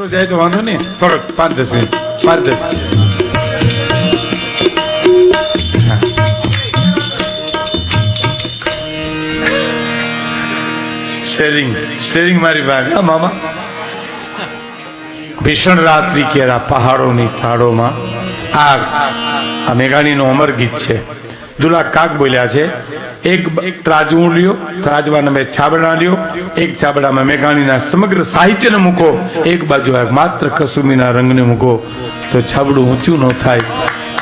મોડો જાય તો વાંધો નહીં, થોડોક 5-10 મિનિટ 5-10. સ્ટેરિંગ મારી ભાગ. હા મામા. ભીષણ રાત્રિ કેરા પહાડોની થાળોમાં આગ. આ મેઘાણીનું અમર ગીત છે. દુલા કાક બોલ્યા છે, એક ત્રાજવું લ્યો, ત્રાજવાના મેં છાબડા લ્યો, એક છાબડામાં મેઘાણીના સમગ્ર સાહિત્યને મૂકો, એક બાજુ માત્ર કસુમીના રંગને મૂકો તો છાબડું ઊંચું ન થાય.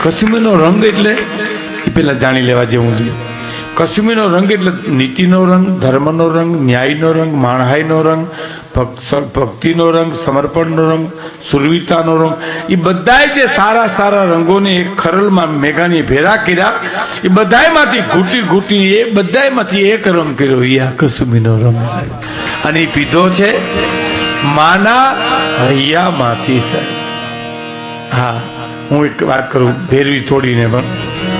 કસુમીનો રંગ એટલે એ પેલા જાણી લેવા જેવું છે. કસુમીનો રંગ એટલે નીતિનો રંગ, ધર્મનો રંગ, ન્યાયનો રંગ, માણહાઈનો રંગ, ભક્તિનો રંગ, સમર્પણનો રંગ, સુરવીરતાનો રંગ. એ બધા જે સારા સારા રંગોને એક ખરલમાં મેઘાણીએ ભેરા કર્યા. એ બધાયમાંથી ઘૂંટી ઘૂંટી એ બધાયમાંથી એક રંગ કર્યો, એ આ કસુમીનો રંગ સાહેબ. અને એ પીધો છે માના હૈયામાંથી સાહેબ. હા, હું એક વાત કરું ભેરવી તોડીને, પણ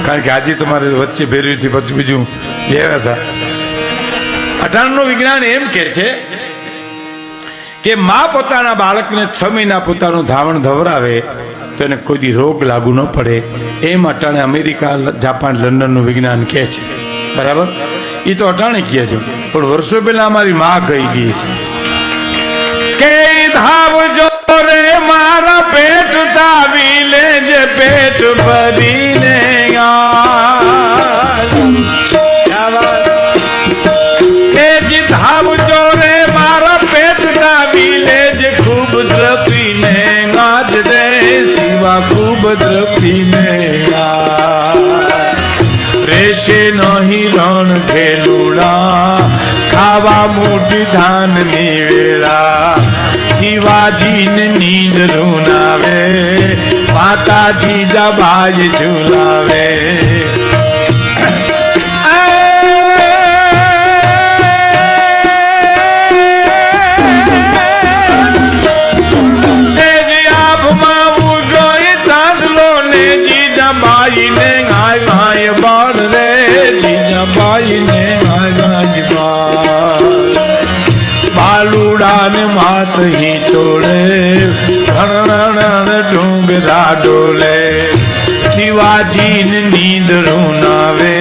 કારણ કે આજે તમારે વચ્ચે ભેરવીથી પછી બીજું લેવા હતા. 18નું વિજ્ઞાન એમ કે છે કે માં પોતાના બાળકને 6 મહિના પોતાનું ધાવણ ધવરાવે તો એને કોઈ દી રોગ લાગુ ન પડે. એમ અટાણે અમેરિકા, જાપાન, લંડનનું વિજ્ઞાન કહે છે. બરાબર? એ તો અટાણે કહે છે, પણ વર્ષો પહેલા અમારી માં કહી ગઈ છે કે ધાવજો રે મારા પેટ તાવી લેજે પેટ ભરીને. ધાવજો રે મારા પેટ તાવી લેજે ખૂબ દ્રપીને ગાજ રે શિવા ખૂબ દ્રપીને. રેશે નહીં રણ ખેલુડા ખાવા મોટી ધાન ની વેળા. શિવાજીને નીંદ રૂનાવે માતાજી જબાઈ ઝુલાવે. બાલુડાને માત હી છોડે ડુંગરા ડોલે. શિવાજીને નીંદ રૂનાવે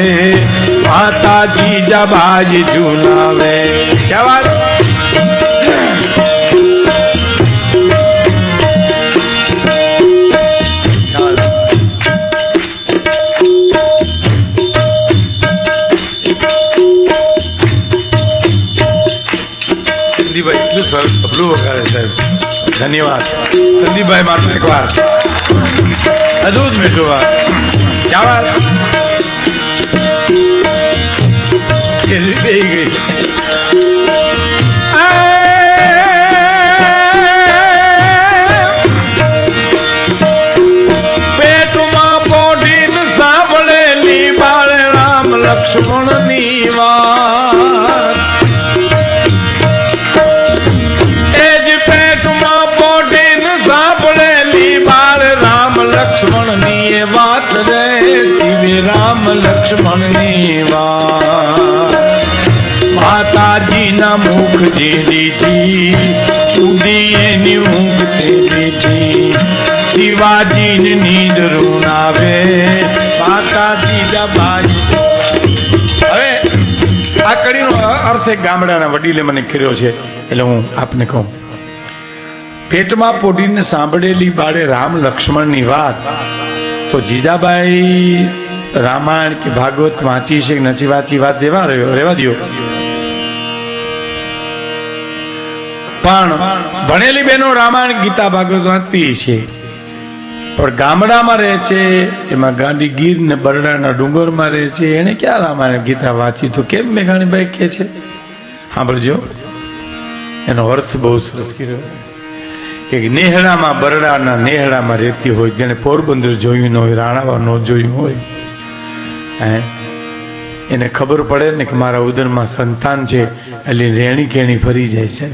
માતાજી જબાઈ ઝુલાવે. ક્યા વાત. સંદીપભાઈ એટલું સરસ ડબલું વગાડે સાહેબ. ધન્યવાદ સંદીપભાઈ માટે એક વાર હજુ જ બેઠો વાર. ક્યાં વાત ગઈ. પેટમાં પોઢીને સાંભળેલી બાળ રામ લક્ષ્મણની વાત. લક્ષ્મણની વાત રે શિવે રામ લક્ષ્મણની વાત. માતાજીના મુખ જેડીજી ઉડી એની ઊંઘ તેડીજી. શિવાજીની નીંદ રૂનાવે માતાજી જબાઈ. હવે આ કડીનો અર્થ એક ગામડાના વડીલે મને કર્યો છે, એટલે હું આપને કહું. પેટમાં પોઢીને સાંભળેલી બાળે રામ લક્ષ્મણની વાત. તો જીજાબાઈ રામાયણ કે ભાગવત વાંચી છે કે નથી વાંચી વાત રેવા દો, પણ ભણેલી બહેનો રામાયણ ગીતા ભાગવત વાંચતી છે. પણ ગામડામાં રહે છે, એમાં ગાંડી ગીર ને બરડાના ડુંગરમાં રહે છે, એને ક્યાં રામાયણ ગીતા વાંચી? તો કેમ મેઘાણીબાઈ કહે છે, સાંભળજો, એનો અર્થ બહુ સરસ કર્યો. કે નેહડામાં, બરડાના નેહડામાં રહેતી હોય, જેને પોરબંદર જોયું ન હોય, રાણાવા ન જોયું હોય, એને ખબર પડે ને કે મારા ઉદરમાં સંતાન છે, એટલે રેણી કેણી ફરી જાય છે.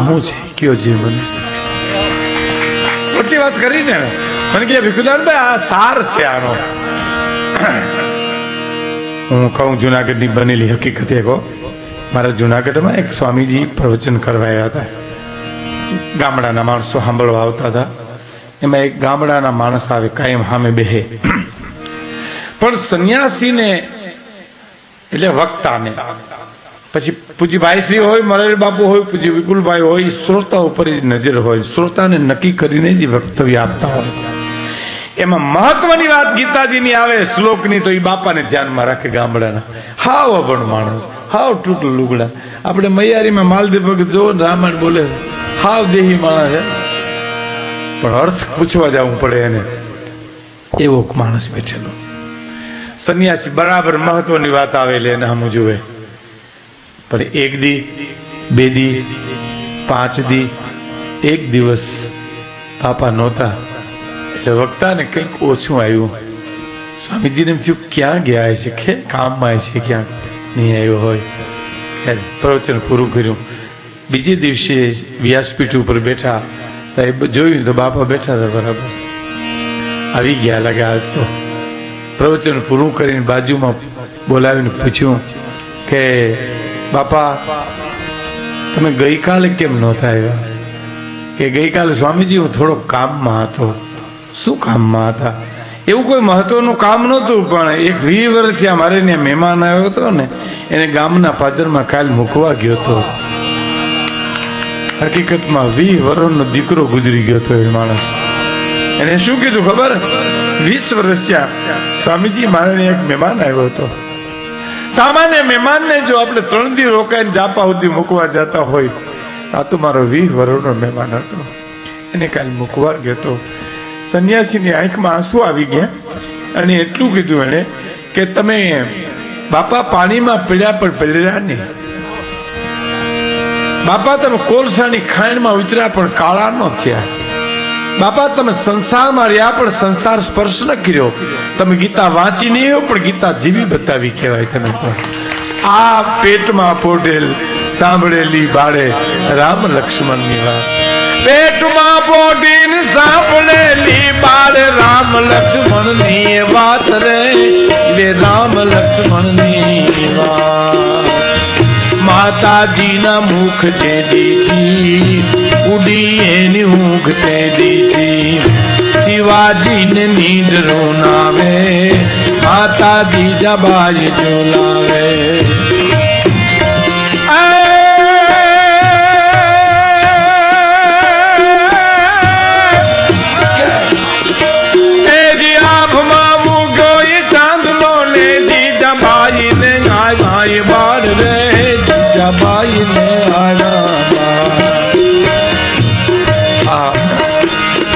શું છે કયો જે મને મોટી વાત કરીને મને કે ભીખુદાનભાઈ આ સાર છે આનો. હું કહું જુનાગઢની બનેલી હકીકત કહો. મારા જુનાગઢમાં એક સ્વામીજી પ્રવચન કરવા આવ્યા હતા. ગામડાના માણસો સાંભળવા આવતા હતા. એમાં એક ગામડાના માણસ આવે, કાયમ સામે બેહે. પણ સંન્યાસીને એટલે વક્તાને, પછી પૂજ્ય ભાઈશ્રી હોય, મોરારી બાપુ હોય, પૂજ્ય વિપુલભાઈ હોય, શ્રોતા ઉપર જ નજર હોય, શ્રોતાને નક્કી કરીને જ વક્તવ્ય આપતા હોય. એમાં મહત્વની વાત ગીતાજીની આવે શ્લોકની, તો એ બાપાને ધ્યાનમાં રાખે. ગામડાના હાવ અભણ માણસ, હાવ તૂટું લુગડા. આપણે મૈયારીમાં માલદીપ જો રામાયણ બોલે, હાવ દેહી માણસ છે, પણ અર્થ પૂછવા જવું પડે એને, એવો માણસ બેઠેલો. સંન્યાસી બરાબર મહત્વની વાત આવે એટલે એને હમ જુએ. પણ એક દી, બે દી, 5 દી, એક દિવસ બાપા નહોતા એટલે વક્તાને કંઈક ઓછું આવ્યું. સ્વામીજીને એમ થયું ક્યાં ગયા છે, કે કામમાં છે, ક્યાં નહીં આવ્યો હોય. પ્રવચન પૂરું કર્યું. બીજે દિવસે વ્યાસપીઠ ઉપર બેઠા જોયું તો બાપા બેઠા હતા, બરાબર આવી ગયા લાગે. આજ તો પ્રવચન પૂરું કરીને બાજુમાં બોલાવીને પૂછ્યું કે બાપા તમે ગઈકાલે કેમ નહોતા આવ્યા? કે ગઈકાલે સ્વામીજી હું થોડોક કામમાં હતો. શું કામમાં હતા? એવું કોઈ મહત્વનું કામ નહોતું, પણ એક 20 વર્ષ ત્યાં મારે ત્યાં મહેમાન આવ્યો હતો ને, એને ગામના પાદરમાં કાલ મૂકવા ગયો હતો. હકીકતમાં 20 વર્ષનો દીકરો ગુજરી ગયો હતો. એ માણસ એને શું કીધું ખબર? 20 વર્ષ ત્યાં સ્વામીજી મારે એક મહેમાન આવ્યો હતો. સામાન્ય મહેમાનને જો આપણે 3 દી રોકાઈને જાપા સુધી મૂકવા જતા હોય, આ તો મારો 20 વર્ષનો મહેમાન હતો, એને કાલ મૂકવા ગયો હતો. સંન્યાસીની આંખમાં આંસુ આવી ગયા અને એટલું કીધું એને કે તમે બાપા પાણીમાં પીડ્યા પણ પલળ્યા નહીં. બાપા તમે કોલસાની ખાણમાં ઉતર્યા પણ કાળા ન થયા. બાપા તમે સંસારમાં રહ્યા પણ સંસાર સ્પર્શ ન કર્યો. તમે ગીતા વાંચી નહીં હો પણ ગીતા જીવી બતાવી કહેવાય. તમે તો આ પેટમાં પોટેલ સાંભળેલી બાળે રામ લક્ષ્મણની વાત. પેટમાં પોટીન સાંભળેલી બાળે રામ લક્ષ્મણની વાત રે, રામ લક્ષ્મણની વાત. માતાજીના મુખ જે દીધી ઉડી એની ઊંઘ તે દીધી. શિવાજીને નીંદરો નાવે, માતાજી જબાઈ જોલાવે.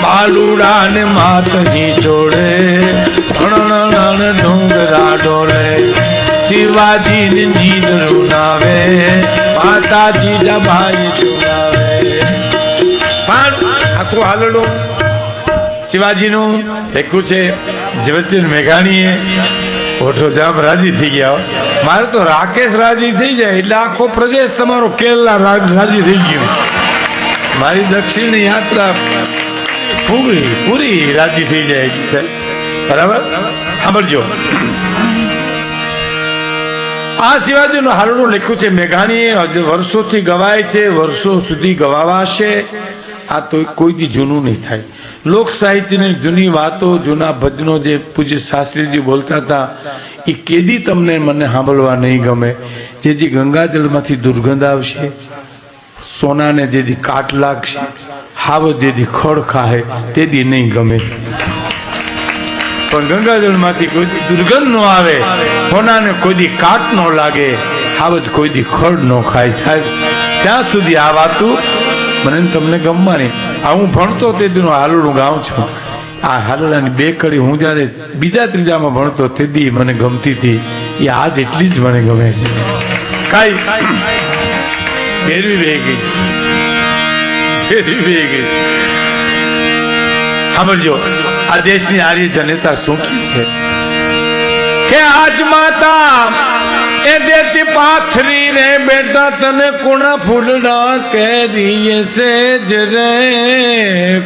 બાલુડા ને માતજી જોડે ડુંગરા ડોળે. શિવાજી ને નીંદ રૂનાવે, માતાજી જબાઈ જોડાવે. આખું હાલડું શિવાજીનું લખ્યું છે. ઝવેરચંદ મેઘાણીએ ઓઠો જામ રાજી થઈ ગયા. મારે તો રાકેશ રાજી થઈ જાય એટલે આખો પ્રદેશ તમારો કેરલા રાજી થઈ ગયો. મારી દક્ષિણ યાત્રા પૂરી રાજી થઈ જાય છે. બરાબર સાંભળજો. આ શિવાજીનું હાલનું લખ્યું છે મેઘાણીએ. વર્ષોથી ગવાય છે, વર્ષો સુધી ગવાવાશે. આ તો કોઈથી જૂનું નહીં થાય. લોક સાહિત્યની જૂની વાતો, જૂના ભજનો જે પૂજ્ય શાસ્ત્રીજી બોલતા હતા એ કેદી તમને મને સાંભળવા નહીં ગમે. જેથી ગંગાજળમાંથી દુર્ગંધ આવશે, સોનાને જેથી કાટ લાગશે, હાવ જેથી ખડ ખાહે તેદી નહીં ગમે. પણ ગંગાજળમાંથી કોઈ દુર્ગંધ ન આવે, સોનાને કોઈ કાટ ન લાગે, હાવ જ કોઈ ખડ ન ખાય. સાહેબ ત્યાં સુધી આ વાતું મને તમને ગમવાની. આ હું ભણતો તે દીનું હાલડું ગાઉં છું. આ હાલડાની 2 કડી હું જ્યારે બીજા ત્રીજામાં ભણતો તે દી મને ગમતી હતી. એ આજ એટલી જ મને ગમે છે. કાંઈ ફેરવી રહી ગઈ. સાંભળજો આ દેશની આર્ય જનતા શું છે કે આજ માતા એ દેતી પાથરી રે બેટા તને કુણા ફૂલડા કેરીએ સેજ રે,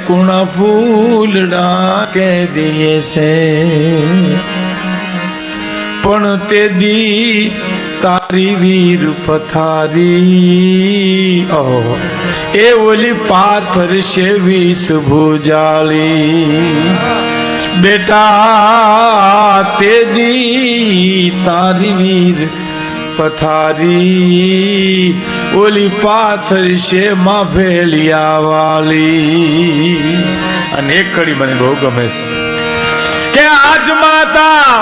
કુણા ફૂલડા કેરીએ છે. પણ તે દી તારી વીર પથારી એ ઓલી પાથર છે વિષ ભુજાળી બેટા તે દી તારી વીર પથારી ઓલી પાથર છે માં ભેળિયા વાલી. અને એક કડી મને બહુ ગમે છે કે આજ માતા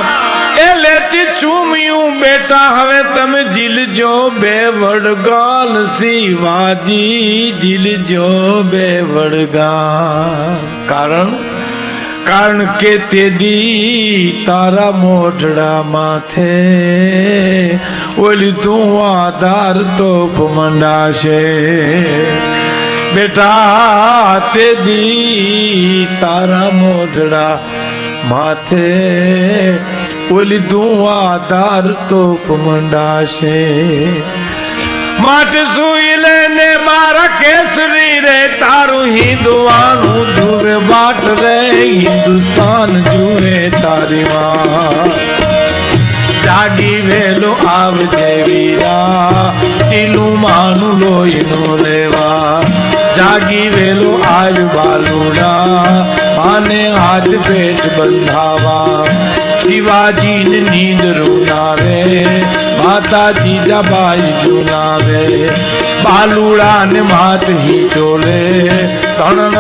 એ લેતી ચૂમ્યું બેટા હવે તમે જીલજો બે વડગાલ શિવાજી જીલજો બે વડગાલ. કારણ કે તે દી તારા મોઢડા માથે ઓલી તું આધાર તોપ મંડાશે બેટા તે દી તારા મોઢડા માથે ઓલી તું આધાર તોપ મંડાશે. માટે સુઈ લેને મારા કેસરી રે તારું હિંદવાનું જુએ બાટ રે હિન્દુસ્તાન જુએ તારી માં. જાગી વેલો આવજે વીરા ટીલું માનું લોહીનું લેવા. જાગી વેલો આજ બાલુડા આને હાથ પેટ બંધાવા. શિવાજીને નીંદ રૂનાવે માતાજી જબાઈ જુનાવે. બાલુડા ને માત હી ચોલે તણ